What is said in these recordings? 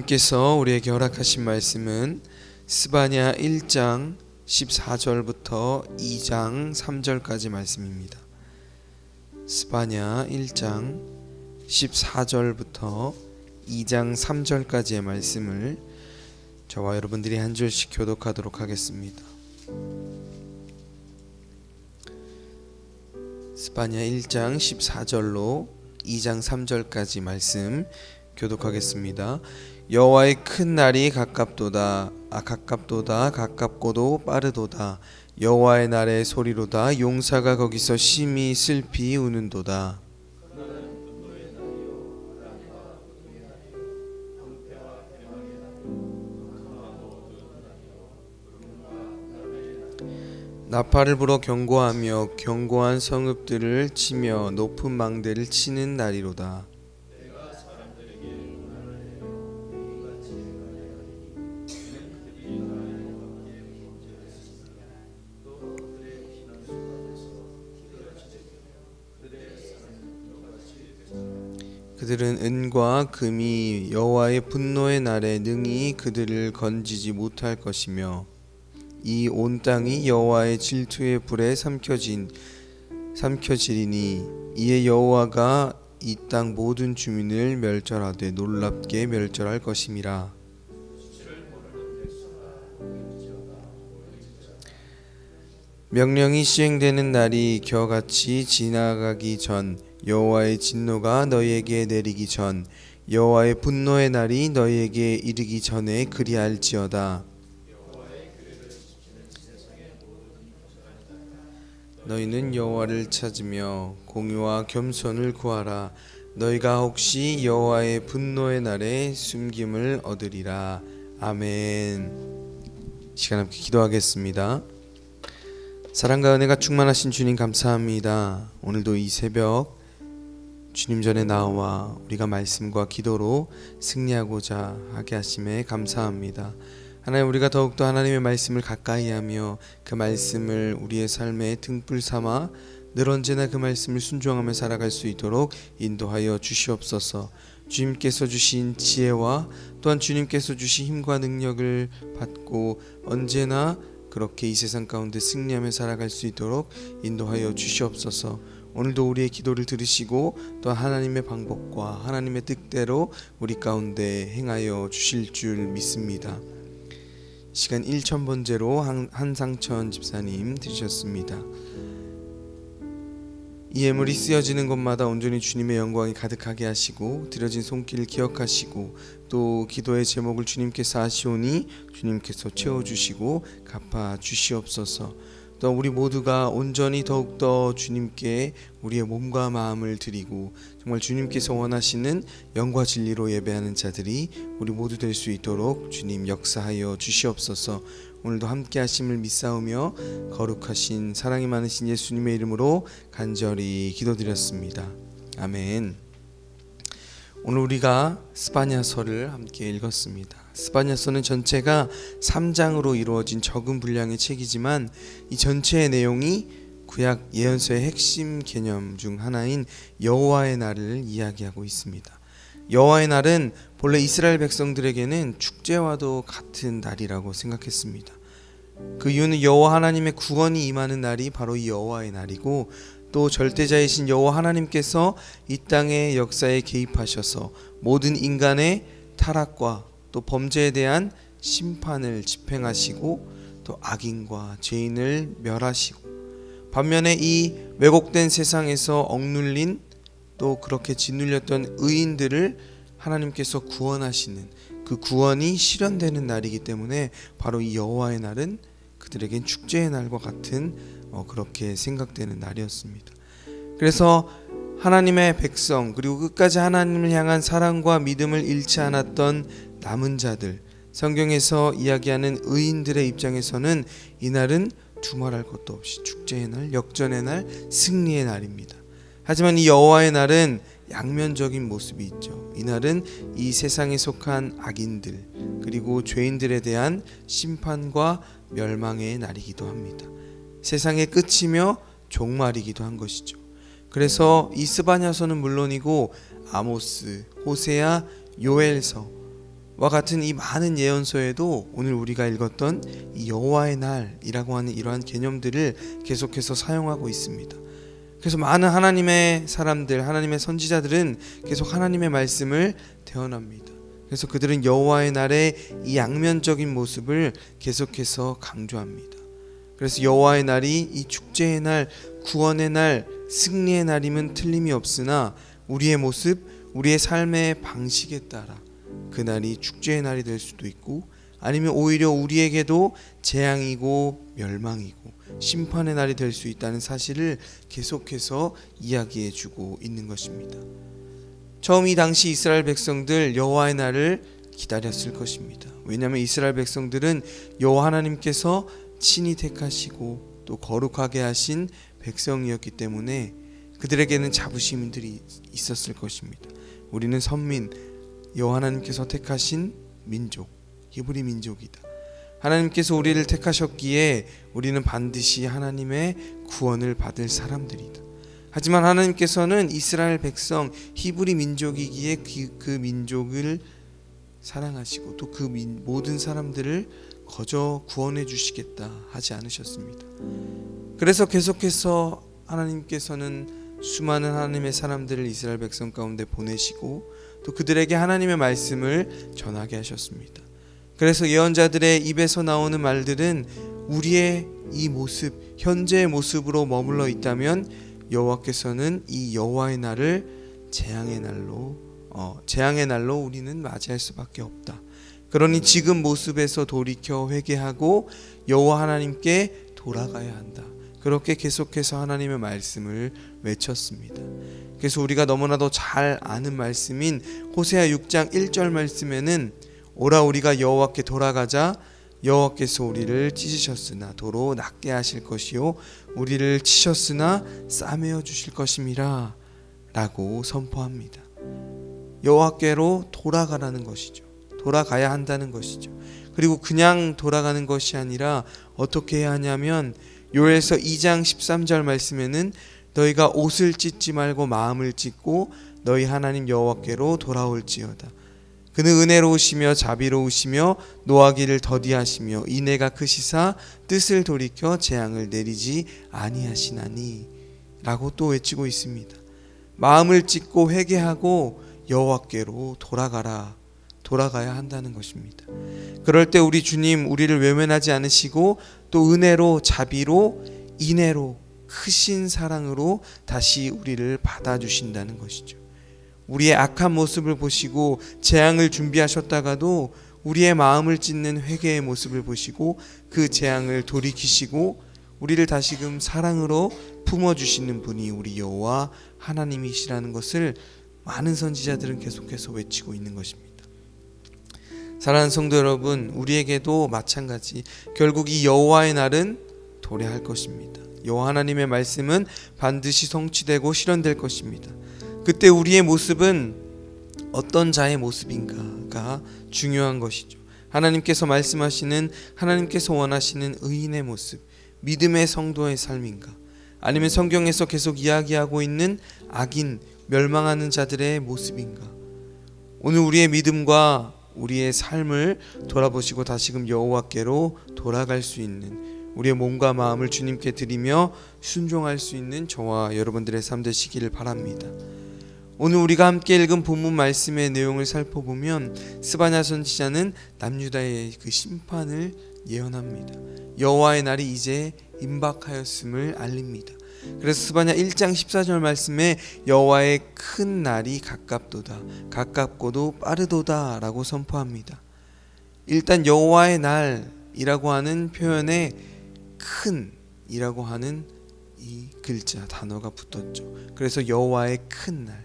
주님께서 우리에게 허락하신 말씀은 스바냐 1장 14절부터 2장 3절까지 말씀입니다. 스바냐 1장 14절부터 2장 3절까지의 말씀을 저와 여러분들이 한 절씩 교독하도록 하겠습니다. 스바냐 1장 14절로 2장 3절까지 말씀 교독하겠습니다. 여호와의 큰 날이 가깝도다. 가깝고도 빠르도다. 여호와의 날의 소리로다. 용사가 거기서 심히 슬피 우는도다. 나팔을 불어 경고하며 견고한 성읍들을 치며 높은 망대를 치는 날이로다. 그들은 은과 금이 여호와의 분노의 날에 능히 그들을 건지지 못할 것이며 이 온 땅이 여호와의 질투의 불에 삼켜지리니 이에 여호와가 이 땅 모든 주민을 멸절하되 놀랍게 멸절할 것임이라. 명령이 시행되는 날이 겨같이 지나가기 전 여호와의 진노가 너희에게 내리기 전 여호와의 분노의 날이 너희에게 이르기 전에 그리할지어다. 너희는 여호와를 찾으며 공의와 겸손을 구하라. 너희가 혹시 여호와의 분노의 날에 숨김을 얻으리라. 아멘. 시간 함께 기도하겠습니다. 사랑과 은혜가 충만하신 주님 감사합니다. 오늘도 이 새벽 주님 전에 나와 우리가 말씀과 기도로 승리하고자 하게 하심에 감사합니다. 하나님, 우리가 더욱더 하나님의 말씀을 가까이 하며 그 말씀을 우리의 삶의 등불 삼아 늘 언제나 그 말씀을 순종하며 살아갈 수 있도록 인도하여 주시옵소서. 주님께서 주신 지혜와 또한 주님께서 주신 힘과 능력을 받고 언제나 그렇게 이 세상 가운데 승리하며 살아갈 수 있도록 인도하여 주시옵소서. 오늘도 우리의 기도를 들으시고 또 하나님의 방법과 하나님의 뜻대로 우리 가운데 행하여 주실 줄 믿습니다. 시간 1000번째로 한상천 집사님 들으셨습니다. 이 예물이 쓰여지는 곳마다 온전히 주님의 영광이 가득하게 하시고 드려진 손길을 기억하시고 또 기도의 제목을 주님께서 아시오니 주님께서 채워주시고 갚아주시옵소서. 또 우리 모두가 온전히 더욱더 주님께 우리의 몸과 마음을 드리고 정말 주님께서 원하시는 영과 진리로 예배하는 자들이 우리 모두 될 수 있도록 주님 역사하여 주시옵소서. 오늘도 함께 하심을 믿사오며 거룩하신 사랑이 많으신 예수님의 이름으로 간절히 기도드렸습니다. 아멘. 오늘 우리가 스바냐서를 함께 읽었습니다. 스바냐서는 전체가 3장으로 이루어진 적은 분량의 책이지만 이 전체의 내용이 구약 예언서의 핵심 개념 중 하나인 여호와의 날을 이야기하고 있습니다. 여호와의 날은 본래 이스라엘 백성들에게는 축제와도 같은 날이라고 생각했습니다. 그 이유는 여호와 하나님의 구원이 임하는 날이 바로 이 여호와의 날이고 또 절대자이신 여호와 하나님께서 이 땅의 역사에 개입하셔서 모든 인간의 타락과 또 범죄에 대한 심판을 집행하시고 또 악인과 죄인을 멸하시고 반면에 이 왜곡된 세상에서 억눌린 또 그렇게 짓눌렸던 의인들을 하나님께서 구원하시는 그 구원이 실현되는 날이기 때문에 바로 이 여호와의 날은 그들에겐 축제의 날과 같은 그렇게 생각되는 날이었습니다. 그래서 하나님의 백성 그리고 끝까지 하나님을 향한 사랑과 믿음을 잃지 않았던 남은 자들, 성경에서 이야기하는 의인들의 입장에서는 이 날은 두말할 것도 없이 축제의 날, 역전의 날, 승리의 날입니다. 하지만 이 여호와의 날은 양면적인 모습이 있죠. 이 날은 이 세상에 속한 악인들 그리고 죄인들에 대한 심판과 멸망의 날이기도 합니다. 세상의 끝이며 종말이기도 한 것이죠. 그래서 이 스바냐서는 물론이고 아모스, 호세아, 요엘서 와 같은 이 많은 예언서에도 오늘 우리가 읽었던 이 여호와의 날이라고 하는 이러한 개념들을 계속해서 사용하고 있습니다. 그래서 많은 하나님의 사람들, 하나님의 선지자들은 계속 하나님의 말씀을 대언합니다. 그래서 그들은 여호와의 날의 이 양면적인 모습을 계속해서 강조합니다. 그래서 여호와의 날이 이 축제의 날, 구원의 날, 승리의 날임은 틀림이 없으나 우리의 모습, 우리의 삶의 방식에 따라 그날이 축제의 날이 될 수도 있고 아니면 오히려 우리에게도 재앙이고 멸망이고 심판의 날이 될 수 있다는 사실을 계속해서 이야기해 주고 있는 것입니다. 처음 이 당시 이스라엘 백성들 여호와의 날을 기다렸을 것입니다. 왜냐하면 이스라엘 백성들은 여호와 하나님께서 친히 택하시고 또 거룩하게 하신 백성이었기 때문에 그들에게는 자부심들이 있었을 것입니다. 우리는 선민, 여호와 하나님께서 택하신 민족, 히브리 민족이다. 하나님께서 우리를 택하셨기에 우리는 반드시 하나님의 구원을 받을 사람들이다. 하지만 하나님께서는 이스라엘 백성, 히브리 민족이기에 그 민족을 사랑하시고 또 그 모든 사람들을 거저 구원해 주시겠다 하지 않으셨습니다. 그래서 계속해서 하나님께서는 수많은 하나님의 사람들을 이스라엘 백성 가운데 보내시고 또 그들에게 하나님의 말씀을 전하게 하셨습니다. 그래서 예언자들의 입에서 나오는 말들은 우리의 이 모습, 현재의 모습으로 머물러 있다면 여호와께서는 이 여호와의 날을 재앙의 날로 우리는 맞이할 수밖에 없다. 그러니 지금 모습에서 돌이켜 회개하고 여호와 하나님께 돌아가야 한다. 그렇게 계속해서 하나님의 말씀을 외쳤습니다. 그래서 우리가 너무나도 잘 아는 말씀인 호세아 6장 1절 말씀에는 오라 우리가 여호와께 돌아가자 여호와께서 우리를 찢으셨으나 도로 낫게 하실 것이요 우리를 치셨으나 싸매어 주실 것임이라 라고 선포합니다. 여호와께로 돌아가라는 것이죠. 돌아가야 한다는 것이죠. 그리고 그냥 돌아가는 것이 아니라 어떻게 해야 하냐면 요엘서 2장 13절 말씀에는 너희가 옷을 찢지 말고 마음을 찢고 너희 하나님 여호와께로 돌아올지어다. 그는 은혜로우시며 자비로우시며 노하기를 더디하시며 인애가 크시사 뜻을 돌이켜 재앙을 내리지 아니하시나니 라고 또 외치고 있습니다. 마음을 찢고 회개하고 여호와께로 돌아가야 한다는 것입니다. 그럴 때 우리 주님 우리를 외면하지 않으시고 또 은혜로 자비로 인애로 크신 사랑으로 다시 우리를 받아주신다는 것이죠. 우리의 악한 모습을 보시고 재앙을 준비하셨다가도 우리의 마음을 찢는 회개의 모습을 보시고 그 재앙을 돌이키시고 우리를 다시금 사랑으로 품어주시는 분이 우리 여호와 하나님이시라는 것을 많은 선지자들은 계속해서 외치고 있는 것입니다. 사랑하는 성도 여러분, 우리에게도 마찬가지 결국 이 여호와의 날은 도래할 것입니다. 여호와 하나님의 말씀은 반드시 성취되고 실현될 것입니다. 그때 우리의 모습은 어떤 자의 모습인가가 중요한 것이죠. 하나님께서 말씀하시는 하나님께서 원하시는 의인의 모습, 믿음의 성도의 삶인가? 아니면 성경에서 계속 이야기하고 있는 악인, 멸망하는 자들의 모습인가? 오늘 우리의 믿음과 우리의 삶을 돌아보시고 다시금 여호와께로 돌아갈 수 있는 우리의 몸과 마음을 주님께 드리며 순종할 수 있는 저와 여러분들의 삶 되시기를 바랍니다. 오늘 우리가 함께 읽은 본문 말씀의 내용을 살펴보면 스바냐 선지자는 남유다의 그 심판을 예언합니다. 여호와의 날이 이제 임박하였음을 알립니다. 그래서 스바냐 1장 14절 말씀에 여호와의 큰 날이 가깝도다 가깝고도 빠르도다 라고 선포합니다. 일단 여호와의 날이라고 하는 표현에 큰 이라고 하는 이 글자 단어가 붙었죠. 그래서 여호와의 큰 날,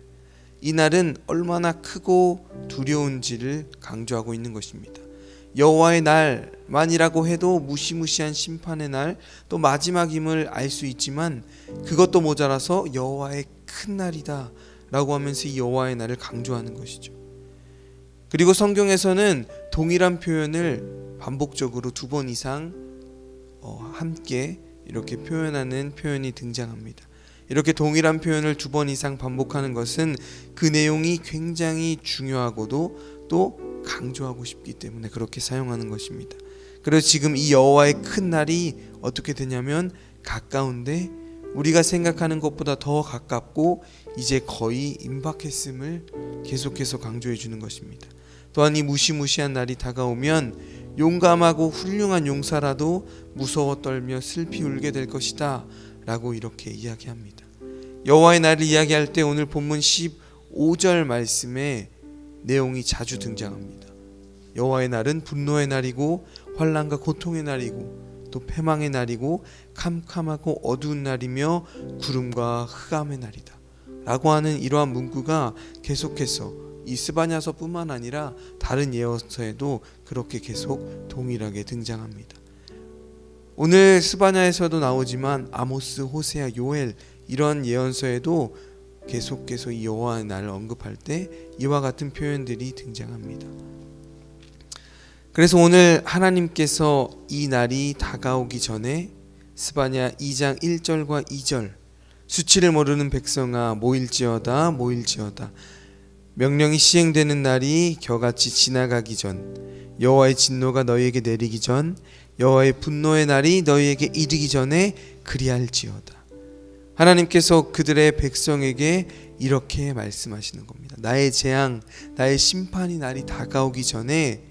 이 날은 얼마나 크고 두려운지를 강조하고 있는 것입니다. 여호와의 날만이라고 해도 무시무시한 심판의 날, 또 마지막임을 알 수 있지만 그것도 모자라서 여호와의 큰 날이다 라고 하면서 이 여호와의 날을 강조하는 것이죠. 그리고 성경에서는 동일한 표현을 반복적으로 2번 이상 함께 이렇게 표현하는 표현이 등장합니다. 이렇게 동일한 표현을 2번 이상 반복하는 것은 그 내용이 굉장히 중요하고도 또 강조하고 싶기 때문에 그렇게 사용하는 것입니다. 그래서 지금 이 여호와의 큰 날이 어떻게 되냐면 가까운데 우리가 생각하는 것보다 더 가깝고 이제 거의 임박했음을 계속해서 강조해 주는 것입니다. 또한 이 무시무시한 날이 다가오면 용감하고 훌륭한 용사라도 무서워 떨며 슬피 울게 될 것이다 라고 이렇게 이야기합니다. 여호와의 날을 이야기할 때 오늘 본문 15절 말씀에 내용이 자주 등장합니다. 여호와의 날은 분노의 날이고 환난과 고통의 날이고 또 패망의 날이고 캄캄하고 어두운 날이며 구름과 흑암의 날이다 라고 하는 이러한 문구가 계속해서 이 스바냐서뿐만 아니라 다른 예언서에도 그렇게 계속 동일하게 등장합니다. 오늘 스바냐에서도 나오지만 아모스, 호세아, 요엘 이런 예언서에도 계속해서 이 여호와의 날을 언급할 때 이와 같은 표현들이 등장합니다. 그래서 오늘 하나님께서 이 날이 다가오기 전에 스바냐 2장 1절과 2절 수치를 모르는 백성아 모일지어다 모일지어다 명령이 시행되는 날이 겨같이 지나가기 전 여호와의 진노가 너희에게 내리기 전 여호와의 분노의 날이 너희에게 이르기 전에 그리할지어다. 하나님께서 그들의 백성에게 이렇게 말씀하시는 겁니다. 나의 재앙, 나의 심판이 날이 다가오기 전에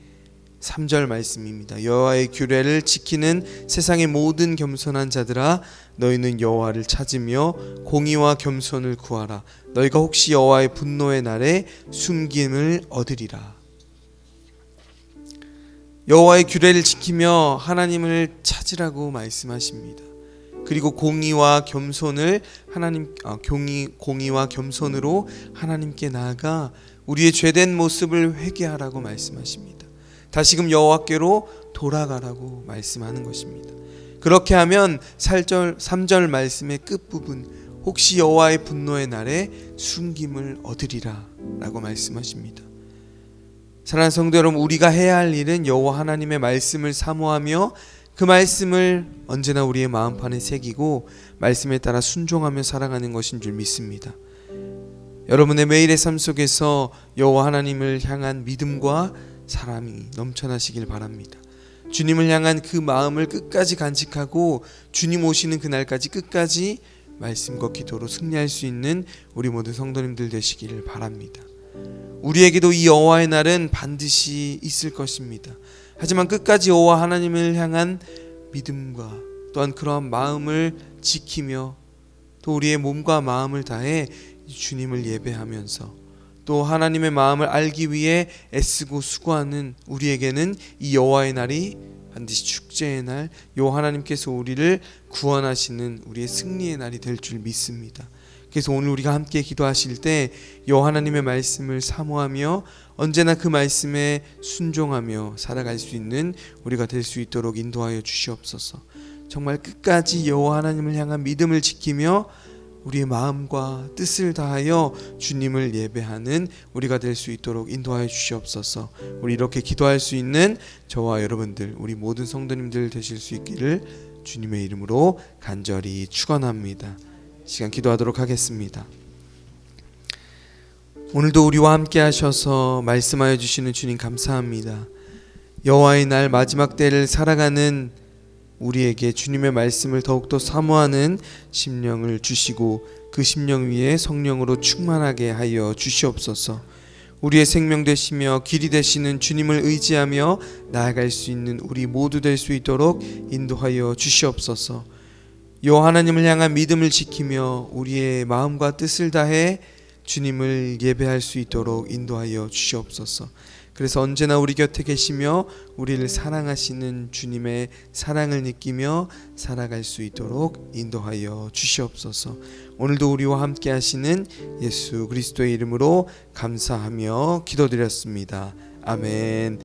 3절 말씀입니다. 여호와의 규례를 지키는 세상의 모든 겸손한 자들아 너희는 여호와를 찾으며 공의와 겸손을 구하라. 너희가 혹시 여호와의 분노의 날에 숨김을 얻으리라. 여호와의 규례를 지키며 하나님을 찾으라고 말씀하십니다. 그리고 공의와 겸손을 공의와 겸손으로 하나님께 나아가 우리의 죄된 모습을 회개하라고 말씀하십니다. 다시금 여호와께로 돌아가라고 말씀하는 것입니다. 그렇게 하면 3절 말씀의 끝부분 혹시 여호와의 분노의 날에 숨김을 얻으리라 라고 말씀하십니다. 사랑하는 성도 여러분, 우리가 해야 할 일은 여호와 하나님의 말씀을 사모하며 그 말씀을 언제나 우리의 마음판에 새기고 말씀에 따라 순종하며 살아가는 것인 줄 믿습니다. 여러분의 매일의 삶 속에서 여호와 하나님을 향한 믿음과 사랑이 넘쳐나시길 바랍니다. 주님을 향한 그 마음을 끝까지 간직하고 주님 오시는 그날까지 끝까지 말씀과 기도로 승리할 수 있는 우리 모든 성도님들 되시기를 바랍니다. 우리에게도 이 여호와의 날은 반드시 있을 것입니다. 하지만 끝까지 여호와 하나님을 향한 믿음과 또한 그러한 마음을 지키며 또 우리의 몸과 마음을 다해 주님을 예배하면서 또 하나님의 마음을 알기 위해 애쓰고 수고하는 우리에게는 이 여호와의 날이 반드시 축제의 날, 여호와 하나님께서 우리를 구원하시는 우리의 승리의 날이 될 줄 믿습니다. 그래서 오늘 우리가 함께 기도하실 때 여호와 하나님의 말씀을 사모하며 언제나 그 말씀에 순종하며 살아갈 수 있는 우리가 될 수 있도록 인도하여 주시옵소서. 정말 끝까지 여호와 하나님을 향한 믿음을 지키며 우리의 마음과 뜻을 다하여 주님을 예배하는 우리가 될 수 있도록 인도하여 주시옵소서. 우리 이렇게 기도할 수 있는 저와 여러분들, 우리 모든 성도님들 되실 수 있기를 주님의 이름으로 간절히 축원합니다. 시간 기도하도록 하겠습니다. 오늘도 우리와 함께 하셔서 말씀하여 주시는 주님 감사합니다. 여호와의 날 마지막 때를 살아가는 우리에게 주님의 말씀을 더욱더 사모하는 심령을 주시고 그 심령 위에 성령으로 충만하게 하여 주시옵소서. 우리의 생명 되시며 길이 되시는 주님을 의지하며 나아갈 수 있는 우리 모두 될 수 있도록 인도하여 주시옵소서. 여호와 하나님을 향한 믿음을 지키며 우리의 마음과 뜻을 다해 주님을 예배할 수 있도록 인도하여 주시옵소서. 그래서 언제나 우리 곁에 계시며 우리를 사랑하시는 주님의 사랑을 느끼며 살아갈 수 있도록 인도하여 주시옵소서. 오늘도 우리와 함께 하시는 예수 그리스도의 이름으로 감사하며 기도드렸습니다. 아멘.